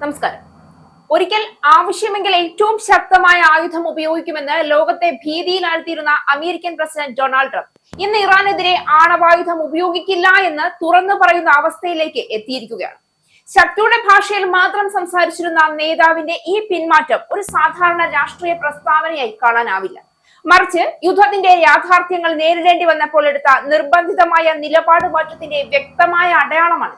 നമസ്കാരം. ഒരിക്കൽ ആവശ്യമെങ്കിൽ ഏറ്റവും ശക്തമായ ആയുധം ഉപയോഗിക്കുമെന്ന് ലോകത്തെ ഭീതിയിലാഴ്ത്തിയിരുന്ന അമേരിക്കൻ പ്രസിഡന്റ് ഡൊണാൾഡ് ട്രംപ് ഇന്ന് ഇറാനെതിരെ ആണവായുധം ഉപയോഗിക്കില്ല എന്ന് തുറന്നു പറയുന്ന അവസ്ഥയിലേക്ക് എത്തിയിരിക്കുകയാണ്. ശക്തിയുടെ ഭാഷയിൽ മാത്രം സംസാരിച്ചിരുന്ന നേതാവിന്റെ ഈ പിന്മാറ്റം ഒരു സാധാരണ രാഷ്ട്രീയ പ്രസ്താവനയായി കാണാനാവില്ല. മറിച്ച് യുദ്ധത്തിന്റെ യാഥാർത്ഥ്യങ്ങൾ നേരിടേണ്ടി വന്നപ്പോൾ എടുത്ത നിർബന്ധിതമായ നിലപാട് മാറ്റത്തിന്റെ വ്യക്തമായ അടയാളമാണ്.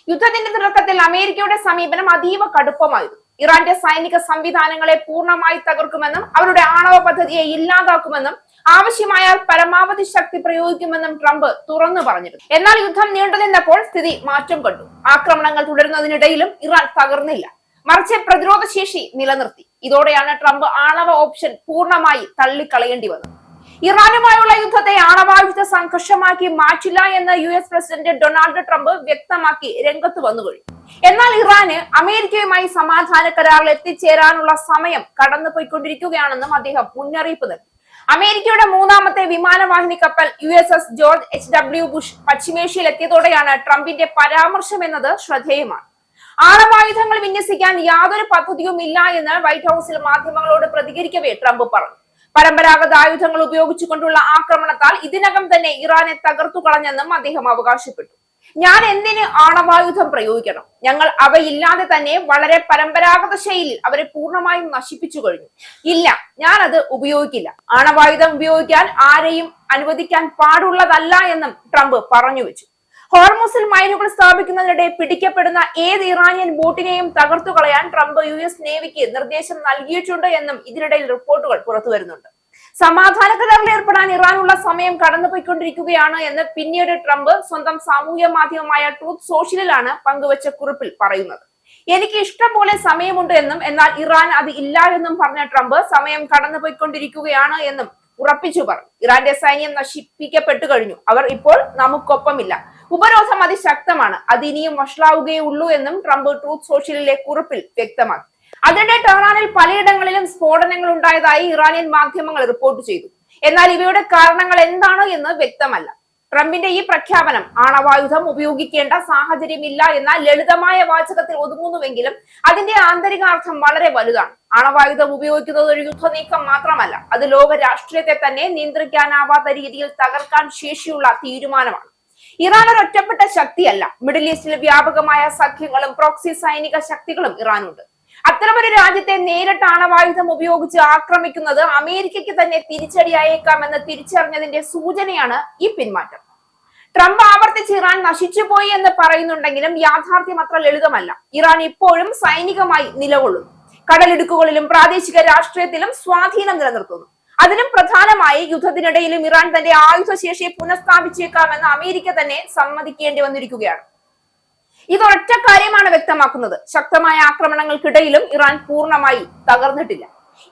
യുദ്ധത്തിന്റെ തുടക്കത്തിൽ അമേരിക്കയുടെ സമീപനം അതീവ കടുപ്പമായിരുന്നു. ഇറാന്റെ സൈനിക സംവിധാനങ്ങളെ പൂർണ്ണമായി തകർക്കുമെന്നും അവരുടെ ആണവ പദ്ധതിയെ ഇല്ലാതാക്കുമെന്നും ആവശ്യമായാൽ പരമാവധി ശക്തി പ്രയോഗിക്കുമെന്നും ട്രംപ് തുറന്നു പറഞ്ഞിരുന്നു. എന്നാൽ യുദ്ധം നീണ്ടുനിന്നപ്പോൾ സ്ഥിതി മാറ്റം കണ്ടു. ആക്രമണങ്ങൾ തുടരുന്നതിനിടയിലും ഇറാൻ തകർന്നില്ല, മറിച്ച് പ്രതിരോധ ശേഷി നിലനിർത്തി. ഇതോടെയാണ് ട്രംപ് ആണവ ഓപ്ഷൻ പൂർണ്ണമായി തള്ളിക്കളയേണ്ടി വന്നത്. ഇറാനുമായുള്ള യുദ്ധത്തെ ആണവായുധ സംഘർഷമാക്കി മാറ്റില്ല എന്ന് US പ്രസിഡന്റ് ഡൊണാൾഡ് ട്രംപ് വ്യക്തമാക്കി രംഗത്ത് വന്നു കഴിഞ്ഞു. എന്നാൽ ഇറാന് അമേരിക്കയുമായി സമാധാന കരാറിൽ എത്തിച്ചേരാനുള്ള സമയം കടന്നുപോയിക്കൊണ്ടിരിക്കുകയാണെന്നും അദ്ദേഹം മുന്നറിയിപ്പ് നൽകി. അമേരിക്കയുടെ മൂന്നാമത്തെ വിമാനവാഹിനി കപ്പൽ USS ജോർജ് H.W. ബുഷ് പശ്ചിമേഷ്യയിൽ എത്തിയതോടെയാണ് ട്രംപിന്റെ പരാമർശം എന്നത് ശ്രദ്ധേയമാണ്. ആണവായുധങ്ങൾ വിന്യസിക്കാൻ യാതൊരു പദ്ധതിയും ഇല്ല എന്ന് വൈറ്റ് ഹൌസിൽ മാധ്യമങ്ങളോട് പ്രതികരിക്കവേ ട്രംപ് പറഞ്ഞു. പരമ്പരാഗത ആയുധങ്ങൾ ഉപയോഗിച്ചുകൊണ്ടുള്ള ആക്രമണത്താൽ ഇതിനകം തന്നെ ഇറാനെ തകർത്തു കളഞ്ഞെന്നും അദ്ദേഹം അവകാശപ്പെട്ടു. ഞാൻ എന്തിന് ആണവായുധം പ്രയോഗിക്കണം? ഞങ്ങൾ അവയില്ലാതെ തന്നെ വളരെ പരമ്പരാഗത ശൈലിയിൽ അവരെ പൂർണ്ണമായും നശിപ്പിച്ചു കഴിഞ്ഞു. ഇല്ല, ഞാൻ അത് ഉപയോഗിക്കില്ല. ആണവായുധം ഉപയോഗിക്കാൻ ആരെയും അനുവദിക്കാൻ പാടുള്ളതല്ല എന്നും ട്രംപ് പറഞ്ഞു വെച്ചു. ഹോർമുസിൽ മൈനുകൾ സ്ഥാപിക്കുന്നതിനിടെ പിടിക്കപ്പെടുന്ന ഏത് ഇറാനിയൻ ബോട്ടിനെയും തകർത്തു കളയാൻ ട്രംപ് US നേവിക്ക് നിർദ്ദേശം നൽകിയിട്ടുണ്ട് എന്നും ഇതിനിടയിൽ റിപ്പോർട്ടുകൾ പുറത്തു വരുന്നുണ്ട്. സമാധാന കരാറിൽ ഏർപ്പെടാൻ ഇറാനുള്ള സമയം കടന്നുപോയിക്കൊണ്ടിരിക്കുകയാണ് എന്ന് പിന്നീട് ട്രംപ് സ്വന്തം സാമൂഹ്യ മാധ്യമമായ ട്രൂത്ത് സോഷ്യലിലാണ് പങ്കുവച്ച കുറിപ്പിൽ പറയുന്നത്. എനിക്ക് ഇഷ്ടം പോലെ സമയമുണ്ട് എന്നും എന്നാൽ ഇറാൻ അത് ഇല്ല എന്നും പറഞ്ഞ ട്രംപ് സമയം കടന്നുപോയിക്കൊണ്ടിരിക്കുകയാണ് എന്നും ഉറപ്പിച്ചു പറഞ്ഞു. ഇറാന്റെ സൈന്യം നശിപ്പിക്കപ്പെട്ടു കഴിഞ്ഞു. അവർ ഇപ്പോൾ നമുക്കൊപ്പമില്ല. ഉപരോധം അതിശക്തമാണ്. അത് ഇനിയും വഷളാവുകയേ ഉള്ളൂ എന്നും ട്രംപ് ട്രൂത്ത് സോഷ്യലിലെ കുറിപ്പിൽ വ്യക്തമാക്കി. അതിനിടെ ടെഹ്റാനിൽ പലയിടങ്ങളിലും സ്ഫോടനങ്ങൾ ഉണ്ടായതായി ഇറാനിയൻ മാധ്യമങ്ങൾ റിപ്പോർട്ട് ചെയ്തു. എന്നാൽ ഇവയുടെ കാരണങ്ങൾ എന്താണ് എന്ന് വ്യക്തമല്ല. ട്രംപിന്റെ ഈ പ്രഖ്യാപനം ആണവായുധം ഉപയോഗിക്കേണ്ട സാഹചര്യമില്ല എന്ന ലളിതമായ വാചകത്തിൽ ഒതുങ്ങുന്നുവെങ്കിലും അതിന്റെ ആന്തരികാർത്ഥം വളരെ വലുതാണ്. ആണവായുധം ഉപയോഗിക്കുന്നത് ഒരു യുദ്ധ നീക്കം മാത്രമല്ല, അത് ലോക രാഷ്ട്രീയത്തെ തന്നെ നിയന്ത്രിക്കാനാവാത്ത രീതിയിൽ തകർക്കാൻ ശേഷിയുള്ള തീരുമാനമാണ്. ഇറാൻ ഒരു ഒറ്റപ്പെട്ട ശക്തിയല്ല. മിഡിൽ ഈസ്റ്റിൽ വ്യാപകമായ സഖ്യങ്ങളും പ്രോക്സി സൈനിക ശക്തികളും ഇറാനുണ്ട്. അത്തരമൊരു രാജ്യത്തെ നേരിട്ട് ആണവായുധം ഉപയോഗിച്ച് ആക്രമിക്കുന്നത് അമേരിക്കയ്ക്ക് തന്നെ തിരിച്ചടിയായേക്കാമെന്ന് തിരിച്ചറിഞ്ഞതിന്റെ സൂചനയാണ് ഈ പിന്മാറ്റം. ട്രംപ് ആവർത്തിച്ച് ഇറാൻ നശിച്ചുപോയി എന്ന് പറയുന്നുണ്ടെങ്കിലും യാഥാർത്ഥ്യം അത്ര ലളിതമല്ല. ഇറാൻ ഇപ്പോഴും സൈനികമായി നിലകൊള്ളുന്നു. കടലിടുക്കുകളിലും പ്രാദേശിക രാഷ്ട്രീയത്തിലും സ്വാധീനം നിലനിർത്തുന്നു. അതിലും പ്രധാനമായി യുദ്ധത്തിനിടയിലും ഇറാൻ തന്റെ ആയുധശേഷിയെ പുനഃസ്ഥാപിച്ചേക്കാമെന്ന് അമേരിക്ക തന്നെ സമ്മതിക്കേണ്ടി വന്നിരിക്കുകയാണ്. ഇതൊരൊറ്റ കാര്യമാണ് വ്യക്തമാക്കുന്നത്: ശക്തമായ ആക്രമണങ്ങൾക്കിടയിലും ഇറാൻ പൂർണ്ണമായി തകർന്നിട്ടില്ല.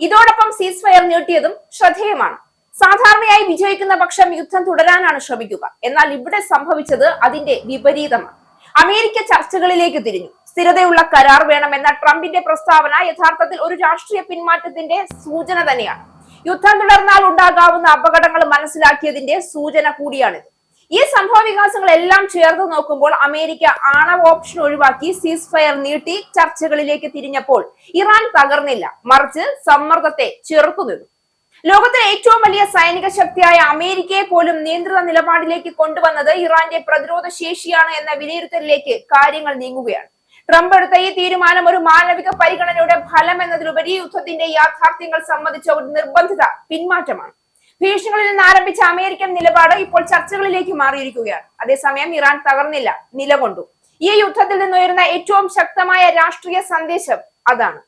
ഇതോടൊപ്പം സീസ് ഫയർ നീട്ടിയതും ശ്രദ്ധേയമാണ്. സാധാരണയായി വിജയിക്കുന്ന പക്ഷം യുദ്ധം തുടരാനാണ് ശ്രമിക്കുക. എന്നാൽ ഇവിടെ സംഭവിച്ചത് അതിന്റെ വിപരീതമാണ്. അമേരിക്ക ചർച്ചകളിലേക്ക് തിരിഞ്ഞു. സ്ഥിരതയുള്ള കരാർ വേണമെന്ന ട്രംപിന്റെ പ്രസ്താവന യഥാർത്ഥത്തിൽ ഒരു രാഷ്ട്രീയ പിന്മാറ്റത്തിന്റെ സൂചന തന്നെയാണ്. യുദ്ധം തുടർന്നാൽ ഉണ്ടാകാവുന്ന അപകടങ്ങൾ മനസ്സിലാക്കിയതിന്റെ സൂചന കൂടിയാണിത്. ഈ സംഭവ വികാസങ്ങളെല്ലാം ചേർത്ത് നോക്കുമ്പോൾ അമേരിക്ക ആണവ ഓപ്ഷൻ ഒഴിവാക്കി സീസ് ഫയർ നീട്ടി ചർച്ചകളിലേക്ക് തിരിഞ്ഞപ്പോൾ ഇറാൻ തകർന്നില്ല, മറിച്ച് സമ്മർദ്ദത്തെ ചെറുത്തുനിന്നു. ലോകത്തിലെ ഏറ്റവും വലിയ സൈനിക ശക്തിയായ അമേരിക്കയെ പോലും നിയന്ത്രിത നിലപാടിലേക്ക് കൊണ്ടുവന്നത് ഇറാന്റെ പ്രതിരോധ ശേഷിയാണ് എന്ന വിലയിരുത്തലിലേക്ക് കാര്യങ്ങൾ നീങ്ങുകയാണ്. ട്രംപ് എടുത്ത ഈ തീരുമാനം ഒരു മാനവിക പരിഗണനയുടെ ഫലം എന്നതിലുപരി യുദ്ധത്തിന്റെ യാഥാർത്ഥ്യങ്ങൾ സംബന്ധിച്ച ഒരു നിർബന്ധിത പിന്മാറ്റമാണ്. ഭീഷണികളിൽ നിന്ന് ആരംഭിച്ച അമേരിക്കൻ നിലപാട് ഇപ്പോൾ ചർച്ചകളിലേക്ക് മാറിയിരിക്കുകയാണ്. അതേസമയം ഇറാൻ തകർന്നില്ല, നിലകൊണ്ടു. ഈ യുദ്ധത്തിൽ നിന്നുയരുന്ന ഏറ്റവും ശക്തമായ രാഷ്ട്രീയ സന്ദേശം അതാണ്: